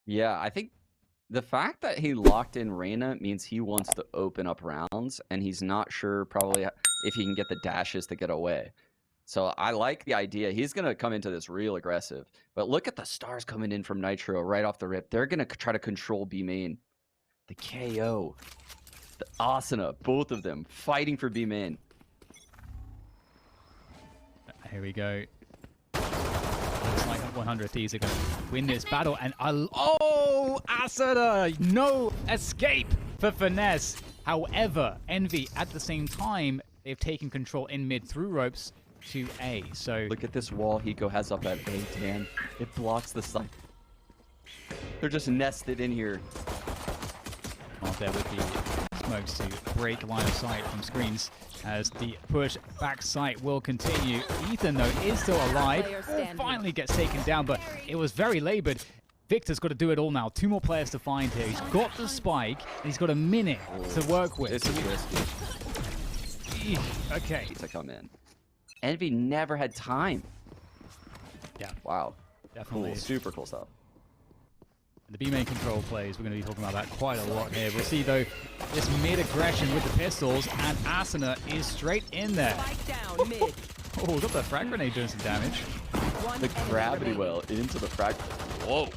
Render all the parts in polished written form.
Yeah, I think the fact that he locked in Reyna means he wants to open up rounds, and he's not sure probably if he can get the dashes to get away. So I like the idea. He's going to come into this real aggressive. But look at the stars coming in from Nitro right off the rip. They're going to try to control B main. The KO. The Asuna. Both of them fighting for B main. Here we go. Looks like 100 Thieves are going to win this battle. And oh, Asuna! No escape for Finesse. However, Envy at the same time, they've taken control in mid through ropes to A. So look at this wall Hiko has up at A, Dan. It blocks the side. They're just nested in here. Well, there would be smokes to break line of sight from screens as the push back sight will continue. Ethan, though, is still alive. Finally gets taken down, but it was very labored. Victor's got to do it all now. 2 more players to find here. He's got the spike, and he's got a minute to work with. This is risky. Okay. To come in. Envy never had time. Yeah. Wow. Definitely. Cool. Super cool stuff. The B main control plays, we're going to be talking about that quite a lot here. We'll see, though, this mid-aggression with the pistols, and Asuna is straight in there. Oh, got the frag grenade doing some damage. The gravity well into the frag. Whoa.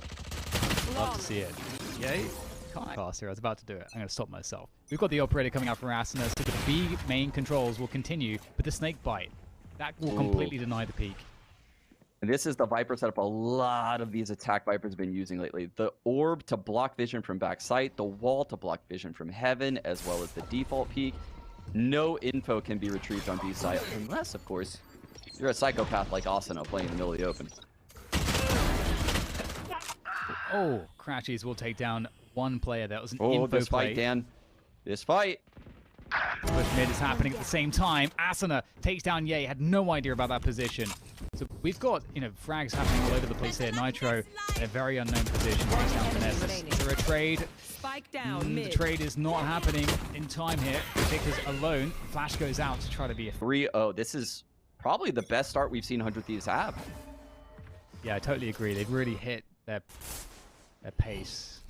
Love to see it. Yay. Can't cast here. I was about to do it. I'm going to stop myself. We've got the operator coming out from Asuna, so the B main controls will continue, but the snake bite, that will completely deny the peak. And this is the Viper setup a lot of these attack Vipers have been using lately. The orb to block vision from backside, the wall to block vision from heaven, as well as the default peak. No info can be retrieved on B side, unless, of course, you're a psychopath like Asuna playing in the middle of the open. Oh, Crashies will take down one player. That was an info play. This fight, Dan. This fight. Push mid is happening at the same time. Asuna takes down Ye. Had no idea about that position. So we've got, frags happening all over the place here. Nitro in a very unknown position. Takes down Finesse. Is there a trade? The trade is not happening in time here. Victor's alone. Flash goes out to try to be a 3-0. This is probably the best start we've seen 100 Thieves have. Yeah, I totally agree. They've really hit their pace,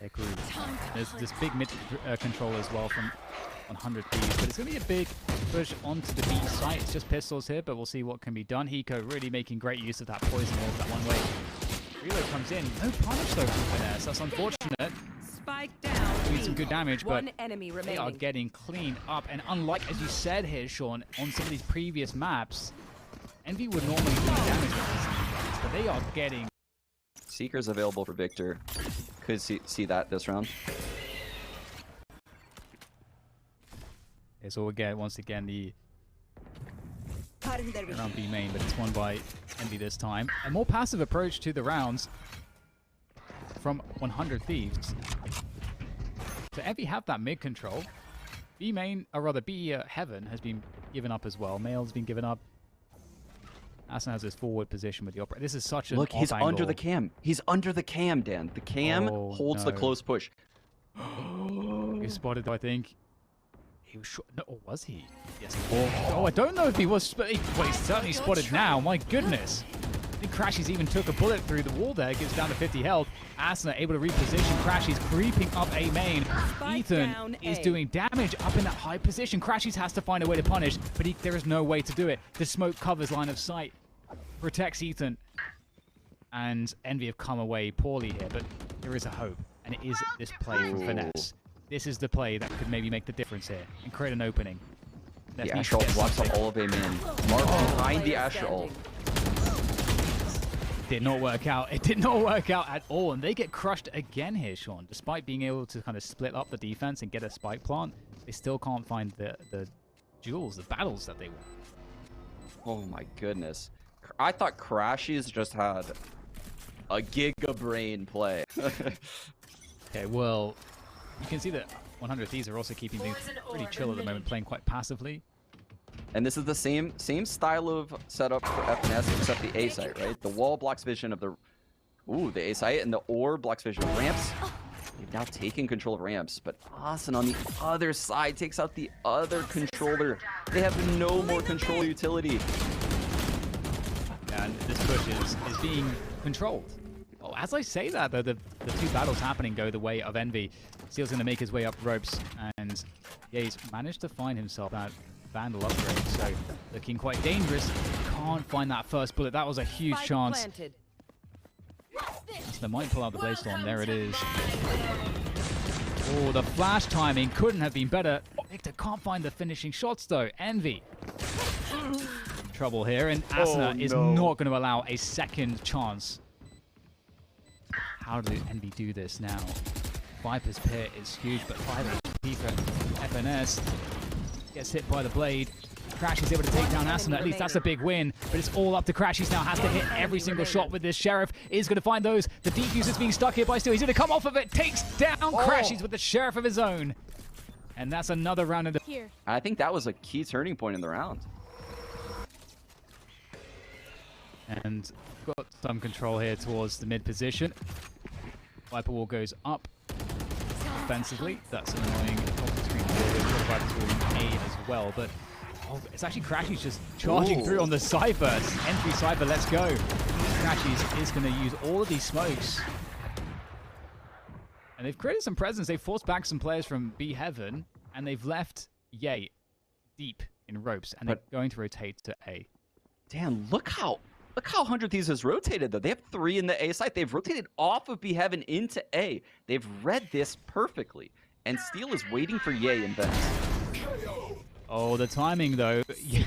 their groove. There's this big mid control as well from 100 Thieves, but it's going to be a big push onto the B site. It's just pistols here, but we'll see what can be done. Hiko really making great use of that poison orb, that one way. Reload comes in. No punish though from Finesse. That's unfortunate. Spike down. Doing some good damage, but they are getting cleaned up. And unlike, as you said here, Sean, on some of these previous maps, Envy would normally do damage with these things, but they are getting... Seeker's available for Victor. Could see that this round. Okay, so we'll get, once again, the round B main, but it's won by Envy this time. A more passive approach to the rounds from 100 Thieves. So Envy have that mid control. B main, or rather B Heaven has been given up as well. Male's been given up. Asuna has his forward position with the operator. This is such a look. He's angle. under the cam. He's under the cam, Dan. The cam holds the close push. He spotted, I think. He was short. No, or was he? Yes. Oh, I don't know if he was. Well, he's certainly spotted now. My goodness. I think Crashies even took a bullet through the wall there. Gets down to 50 health. Asuna able to reposition. Crashies creeping up A main. Ethan is doing damage up in that high position. Crashies has to find a way to punish, but there is no way to do it. The smoke covers line of sight. Protects Ethan. And Envy have come away poorly here, but there is a hope. And it is this play from Finesse. This is the play that could maybe make the difference here and create an opening. The Asher ult blocks all of A main. Mark behind the Asher ult. Did not work out. It did not work out at all. And they get crushed again here, Sean. Despite being able to kind of split up the defense and get a spike plant, they still can't find the duels, the battles that they want. Oh my goodness. I thought Crashies just had a giga brain play. Okay, well, you can see that 100 Thieves are also keeping things pretty chill at the moment, playing quite passively. And this is the same style of setup for FNS, except the A site, right? The wall blocks vision of the A site, and the orb blocks vision of ramps. They've now taken control of ramps, but Asuna on the other side takes out the other controller. They have no more control utility. And this push is being controlled. Oh, as I say that, though, the two battles happening go the way of Envy. Steel's going to make his way up ropes, and yeah, he's managed to find himself that Vandal upgrade, so looking quite dangerous. Can't find that first bullet. That was a huge chance. So they might pull out the Blaze Storm. There it is. Oh, the flash timing couldn't have been better. Victor can't find the finishing shots, though. Envy. Trouble here, and Asuna is not going to allow a second chance. How do Envy do this now? Viper's Pit is huge, but 5 HP for FNS. Gets hit by the blade. Crash is able to take down Asuna. At least that's a big win, but it's all up to Crash. He now has to hit every single shot with this Sheriff. Is going to find those. The Defuser's being stuck here by Steel. He's going to come off of it. Takes down Crashies with the Sheriff of his own. And that's another round of the... I think that was a key turning point in the round. And got some control here towards the mid position. Viper Wall goes up offensively. That's an annoying off-screen Viper's Wall in A as well, but it's actually Crashies just charging through on the Cypher. N3 Cypher, let's go. Crashies is going to use all of these smokes. And they've created some presence. They've forced back some players from B Heaven, and they've left Ye deep in ropes, and they're going to rotate to A. Damn, look how 100 Thieves has rotated, though. They have 3 in the A site. They've rotated off of B Heaven into A. They've read this perfectly. And Steel is waiting for Ye in Venice. Oh, the timing, though. Yeah.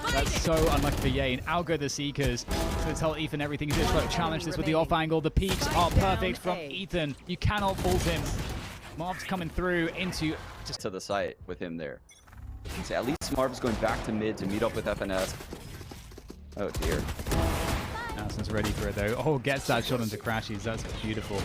That's so unlucky for Ye. And out go the Seekers to tell Ethan everything. He's just trying to challenge this with the off angle. The peaks are perfect from Ethan. You cannot fault him. Marv's coming through into... Just to the site with him there. So at least Marv's going back to mid to meet up with FNS. Oh, dear. Aston's ready for it, though. Oh, gets that shot into Crashies. That's beautiful.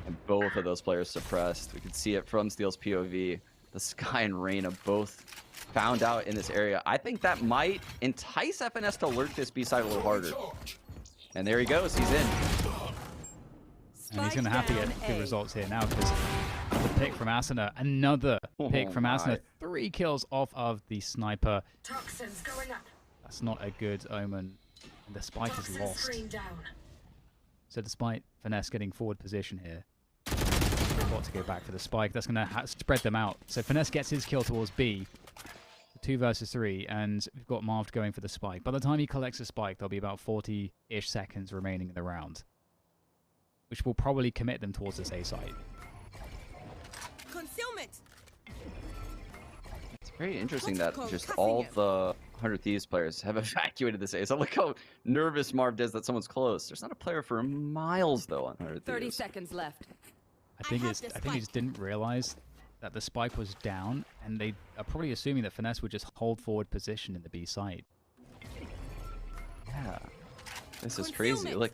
And both of those players suppressed. We can see it from Steel's POV. The Sky and Reyna both found out in this area. I think that might entice FNS to lurk this B side a little harder. And there he goes. He's in. And he's going to have to get good results here now, because the pick from Asuna, another pick from Asuna. 3 kills off of the sniper. Toxins going up. That's not a good omen. And the spike is lost. So despite Finesse getting forward position here, they've got to go back for the spike. That's going to spread them out. So Finesse gets his kill towards B. 2 versus 3, and we've got Marv going for the spike. By the time he collects the spike, there'll be about 40-ish seconds remaining in the round, which will probably commit them towards this A site. Concealment. It's very interesting that just all the 100 Thieves players have evacuated this A. So look how nervous Marv is that someone's close. There's not a player for miles though on 100 Thieves. 30 seconds left. I think he just didn't realize that the spike was down, and they are probably assuming that Finesse would just hold forward position in the B site. Yeah, this is crazy. Look,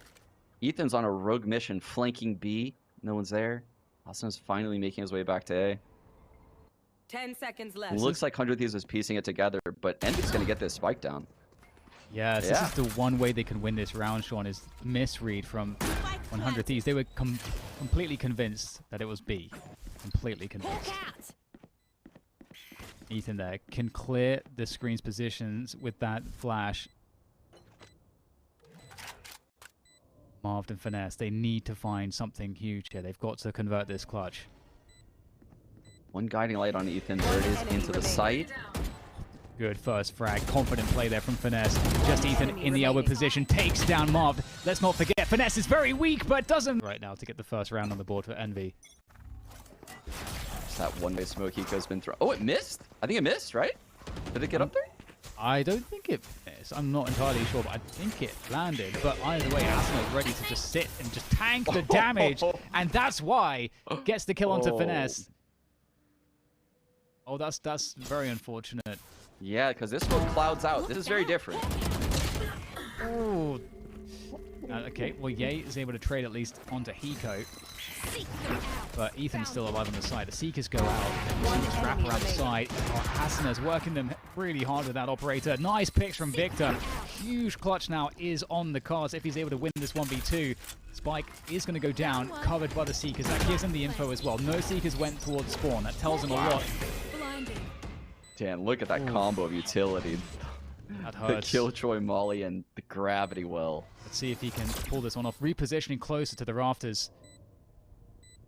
Ethan's on a rogue mission flanking B. No one's there. Austin's finally making his way back to A. 10 seconds left. Looks like 100 Thieves is piecing it together, but Envy's going to get this spike down. Yes, this is the one way they can win this round, Sean, is misread from 100 Thieves. They were completely convinced that it was B. Completely convinced. Ethan there can clear the screen's positions with that flash. Marv and Finesse, they need to find something huge here. They've got to convert this clutch. One guiding light on Ethan. There it is into the site. Good first frag. Confident play there from Finesse. Just Ethan in the elbow position. Takes down Marv. Let's not forget, Finesse is very weak, but doesn't... Right now to get the first round on the board for Envy. It's that one-way smoke Hiko's been thrown. Oh, it missed? I think it missed, right? Did it get up there? I don't think it missed. I'm not entirely sure, but I think it landed. But either way, Asuna is ready to just sit and just tank the damage. And that's why gets the kill onto Finesse. Oh, that's very unfortunate. Yeah, because this one clouds out. This is very different. Oh. Okay, well, Ye is able to trade at least onto Hiko. But Ethan's still alive on the side. The Seekers go out. The Seekers wrap around the side. Oh, Asuna's working them really hard with that operator. Nice picks from Victor. Huge clutch now is on the cards if he's able to win this 1v2. Spike is going to go down, covered by the Seekers. That gives him the info as well. No Seekers went towards spawn. That tells him a lot. Damn, look at that combo of utility. That The hurts. Killjoy Molly and the Gravity Well. Let's see if he can pull this one off. Repositioning closer to the rafters.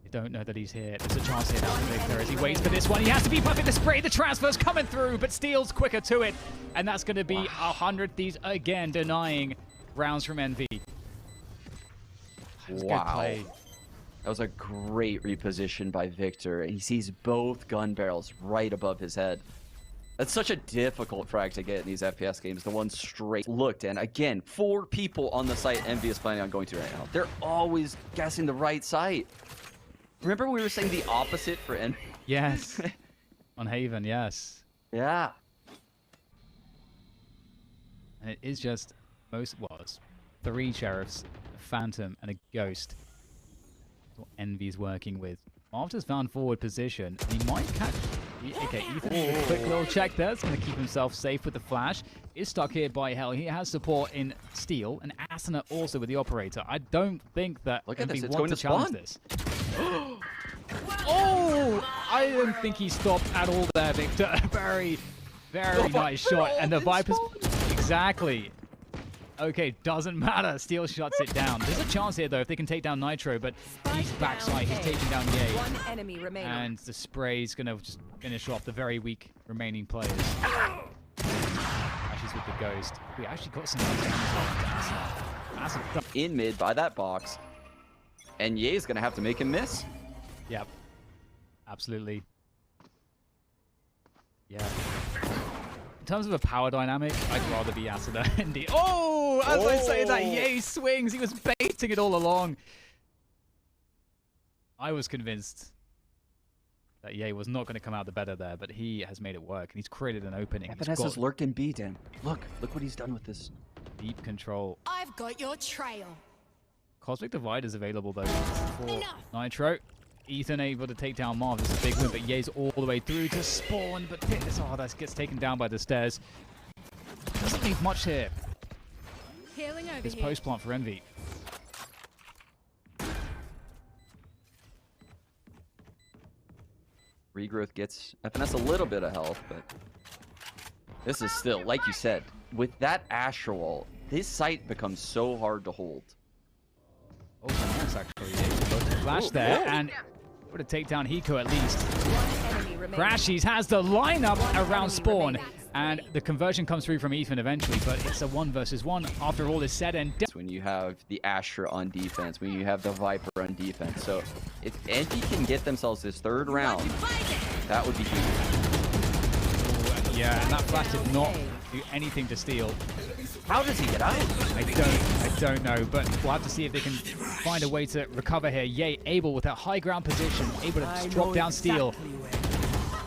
You don't know that he's here. There's a chance here now for Victor as he waits for this one. He has to be buffing the spray. The transfer's coming through, but Steel's quicker to it. And that's going to be 100 Thieves again, denying rounds from Envy. That was a good play. That was a great reposition by Victor. He sees both gun barrels right above his head. That's such a difficult frag to get in these FPS games. The one straight looked, and again, 4 people on the site Envy is planning on going to right now. They're always guessing the right site. Remember we were saying the opposite for Envy? Yes. On Haven, yes. Yeah. And it is just most was 3 sheriffs, a phantom, and a ghost. That's what Envy's working with. After's found forward position. He might catch. Okay, Ethan, a quick little check there. It's going to keep himself safe with the flash. Is stuck here by Hell. He has support in Steel and Asuna also with the operator. I don't think that Look at Envy this. It's want going to to challenge spawn. this. Oh! I don't think he stopped at all there, Victor. Very, very nice shot. And the Vipers. Exactly. Okay, doesn't matter. Steel shuts it down. There's a chance here, though, if they can take down Nitro, but he's backside. He's taking down Ye. One enemy remaining. And the spray's going to just finish off the very weak remaining players. Ashes with the Ghost. We actually got some nice damage on Asuna. In mid by that box. And Ye's going to have to make him miss. Yep. Absolutely. Yeah. In terms of a power dynamic, I'd rather be Asuna and the... Oh! As I say that, Ye swings. He was baiting it all along. I was convinced that Ye was not going to come out the better there, but he has made it work, and he's created an opening. Evanes has lurked in B, Dan. Look what he's done with this. Deep control. I've got your trail. Cosmic Divide is available, though, for Nitro. Ethan able to take down Marv. This is a big win, but Ye's all the way through to spawn, but that gets taken down by the stairs. Doesn't leave much here. Healing over This here. post plant for Envy. Regrowth gets FNS a little bit of health, but this is still, like you said, with that Astral Wall, this site becomes so hard to hold. Oh, nice, actually. Flash there, and able to take down Hiko at least. One enemy remaining. Crashies has the lineup around spawn, and the conversion comes through from Ethan eventually, but it's a 1 versus 1 after all is said and done. When you have the Astra on defense, when you have the Viper on defense. So if Envy can get themselves this 3rd round, that would be huge. Oh, yeah, and that flash did not do anything to Steel. How does he get out? I don't know, but we'll have to see if they can find a way to recover here. Ye able with that high ground position, able to just drop down Steel.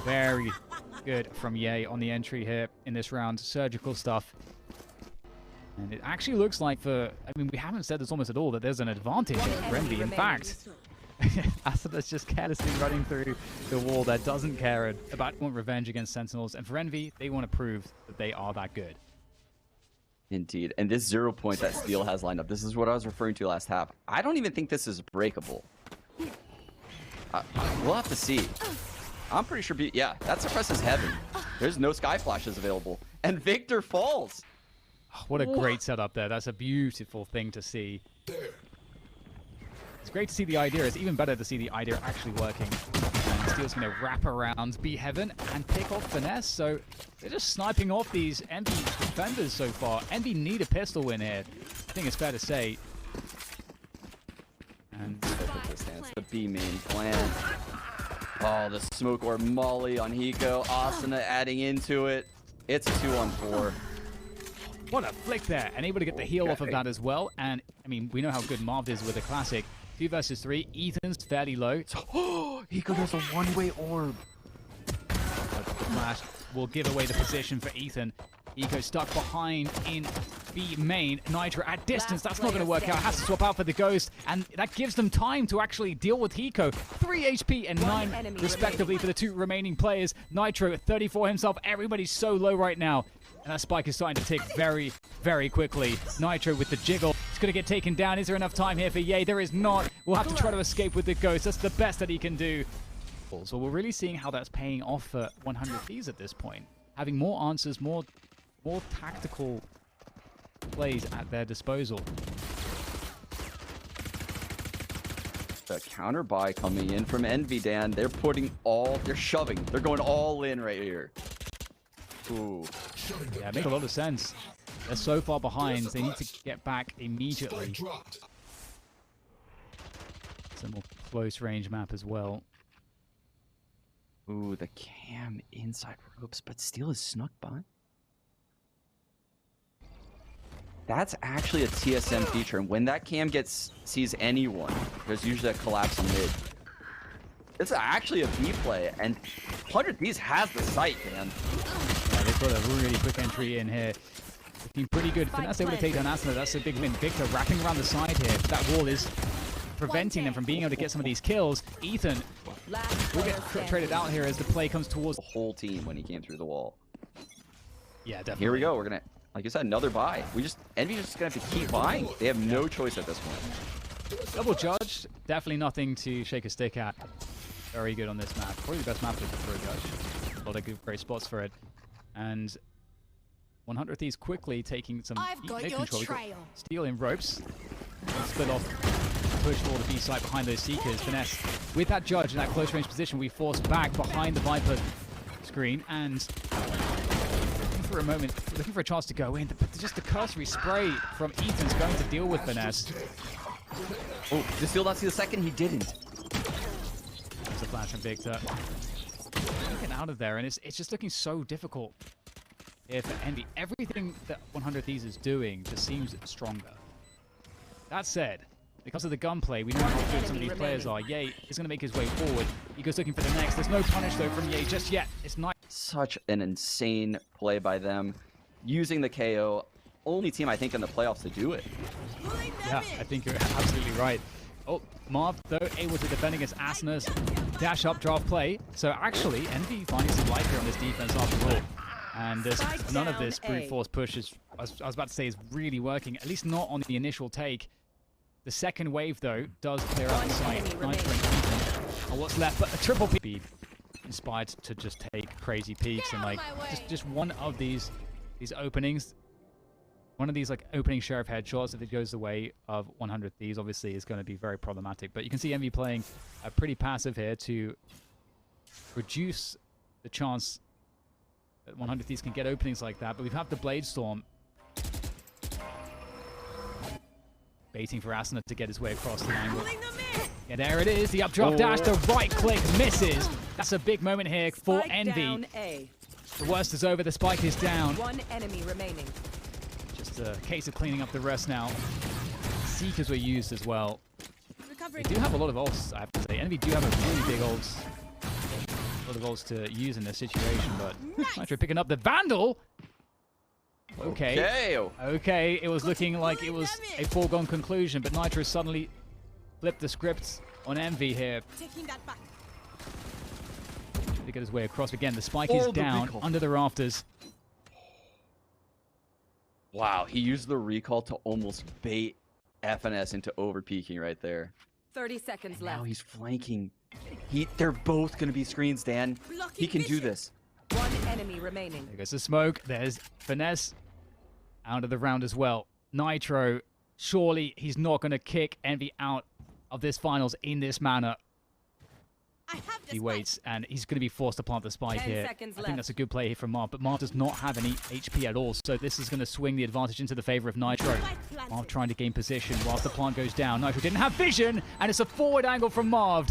Very good from Ye on the entry here in this round. Surgical stuff. And it actually looks like we haven't said this almost at all, that there's an advantage here for Envy. In fact, Asuna's just carelessly running through the wall there, doesn't care about want revenge against Sentinels. And for Envy, they want to prove that they are that good. Indeed. And this 0 point that Steel has lined up, this is what I was referring to last half. I don't even think this is breakable. We'll have to see. I'm pretty sure, yeah, that suppresses heaven. There's no sky flashes available. And Victor falls. What a great setup there. That's a beautiful thing to see. It's great to see the idea. It's even better to see the idea actually working. And Steel's going to wrap around B Heaven and pick off Finesse. So they're just sniping off these Envy defenders so far. Envy need a pistol win here. I think it's fair to say. And It's the B main plan. Oh, the smoke or Molly on Hiko. Asuna adding into it. It's a 2-on-4. what a flick there. And able to get the heal off of that as well. And, I mean, we know how good Marv is with a classic. 2 versus 3. Ethan's fairly low. Oh, Hiko does a one-way orb. The flash will give away the position for Ethan. Hiko stuck behind in B main. Nitro at distance. That's not going to work out. Has to swap out for the Ghost. And that gives them time to actually deal with Hiko. 3 HP and 9 respectively for the 2 remaining players. Nitro at 34 himself. Everybody's so low right now. And that spike is starting to tick very, very quickly. Nitro with the jiggle. It's going to get taken down. Is there enough time here for Ye? There is not. We'll have to try to escape with the Ghost. That's the best that he can do. So we're really seeing how that's paying off for 100 Thieves at this point. Having more answers, more more tactical plays at their disposal. The counter buy coming in from Envy, Dan. They're shoving. They're going all in right here. Ooh. Yeah, it makes a lot of sense. They're so far behind, they need to get back immediately. It's a more close range map as well. Ooh, the cam inside ropes, but Steel is snuck by. That's actually a TSM feature, and when that cam sees anyone, there's usually a collapse in mid. It's actually a B play, and 100 Thieves has the sight, man. Yeah, they've got a really quick entry in here. Looking pretty good. Finesse able to take down Asuna. That's a big win. Victor wrapping around the side here. That wall is preventing them from being able to get some of these kills. Ethan will get traded out here as the play comes towards The whole team when he came through the wall. Yeah, definitely. Here we go. We're gonna, like you said, another buy. Envy's just gonna have to keep buying. They have no choice at this point. Double judge, definitely nothing to shake a stick at. Very good on this map. Probably the best map for a judge. A lot of good, great spots for it. And 100 Thieves quickly taking some mid control. Steel in ropes. Split off. Push for the B side behind those Seekers. Finesse with that judge in that close range position. We force back behind the Viper screen and looking for a moment, looking for a chance to go in. Just the cursory spray from Ethan's going to deal with Finesse. Oh, does Steel not see the second? He didn't. There's a flash from Victor. Getting out of there, and it's just looking so difficult here for Envy. Everything that 100 Thieves is doing just seems stronger. That said, because of the gunplay, we know how good some of these players are. Ye is going to make his way forward. He goes looking for the next. There's no punish, though, from Ye just yet. It's not. Such an insane play by them. Using the KO. Only team, I think, in the playoffs to do it. Yeah, I think you're absolutely right. Oh, Marv, though, able to defend against Asna's dash up draft play. So actually, Envy finding some life here on this defense after all. And there's none of this brute force push is, I was about to say, is really working. At least not on the initial take. The second wave, though, does clear out the site. Nitro and Ethan are what's left, but a triple P inspired to just take crazy peaks and like just one of these openings. One of these like opening sheriff headshots, if it goes the way of 100 Thieves, obviously is going to be very problematic. But you can see Envy playing pretty passive here to reduce the chance that 100 Thieves can get openings like that. But we have the Blade Storm baiting for Asuna to get his way across the line. Yeah, there it is. The updraft dash, the right click misses. That's a big moment here for Envy. The worst is over. The spike is down. One enemy remaining. Just a case of cleaning up the rest now. Seekers were used as well. They do have a lot of ults, I have to say. Envy do have a really big ults. A lot of ults to use in this situation, but Nitro picking up the Vandal. Okay, it was looking like it was a foregone conclusion, but Nitro suddenly flipped the script on Envy here. Taking that back. To get his way across. Again, the spike is down under the rafters. Wow, he used the recall to almost bait FNS into over-peaking right there. 30 seconds left. Now he's flanking. They're both going to be screens, Dan. He can do this. One enemy remaining. There goes the smoke. There's Finesse out of the round as well. Nitro, surely he's not going to kick Envy out of this finals in this manner. He waits, and he's going to be forced to plant the spike here. I think that's a good play here from Marv, but Marv does not have any HP at all, so this is going to swing the advantage into the favor of Nitro. Marv trying to gain position whilst the plant goes down. Nitro didn't have vision, and it's a forward angle from Marv,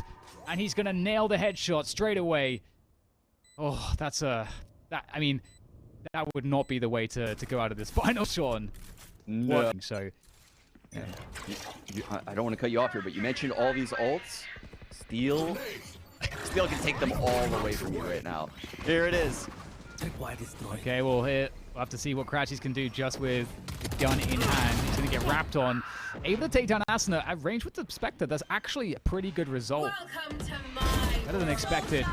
and he's going to nail the headshot straight away. Oh, I mean, that would not be the way to go out of this final, Sean. No. So, yeah. I don't want to cut you off here, but you mentioned all these ults. Steel can take them all away from you right now. Here it is. Okay, well, we'll have to see what Crashies can do just with the gun in hand. He's going to get wrapped on. Able to take down Asuna at range with the Spectre. That's actually a pretty good result. Better than expected.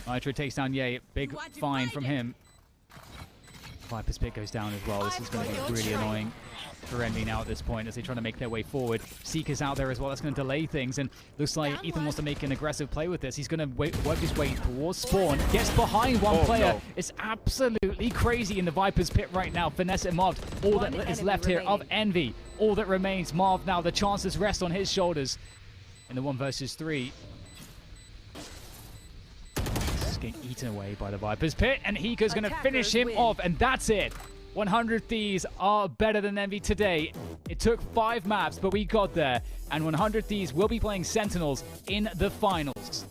Nitro takes down Ye. Big find from him. Viper's Pit goes down as well. This is going to be really annoying for Envy now at this point as they try to make their way forward. Seeker's out there as well. That's going to delay things, and looks like Ethan wants to make an aggressive play with this. He's going to work his way towards spawn. Gets behind one player. No. It's absolutely crazy in the Viper's Pit right now. Finesse and Marv. All that is left here of Envy. All that remains. Marv now. The chances rest on his shoulders in the 1 versus 3. Getting eaten away by the Viper's Pit, and Hika's going to finish him off, and that's it. 100 Thieves are better than Envy today. It took 5 maps, but we got there, and 100 Thieves will be playing Sentinels in the finals.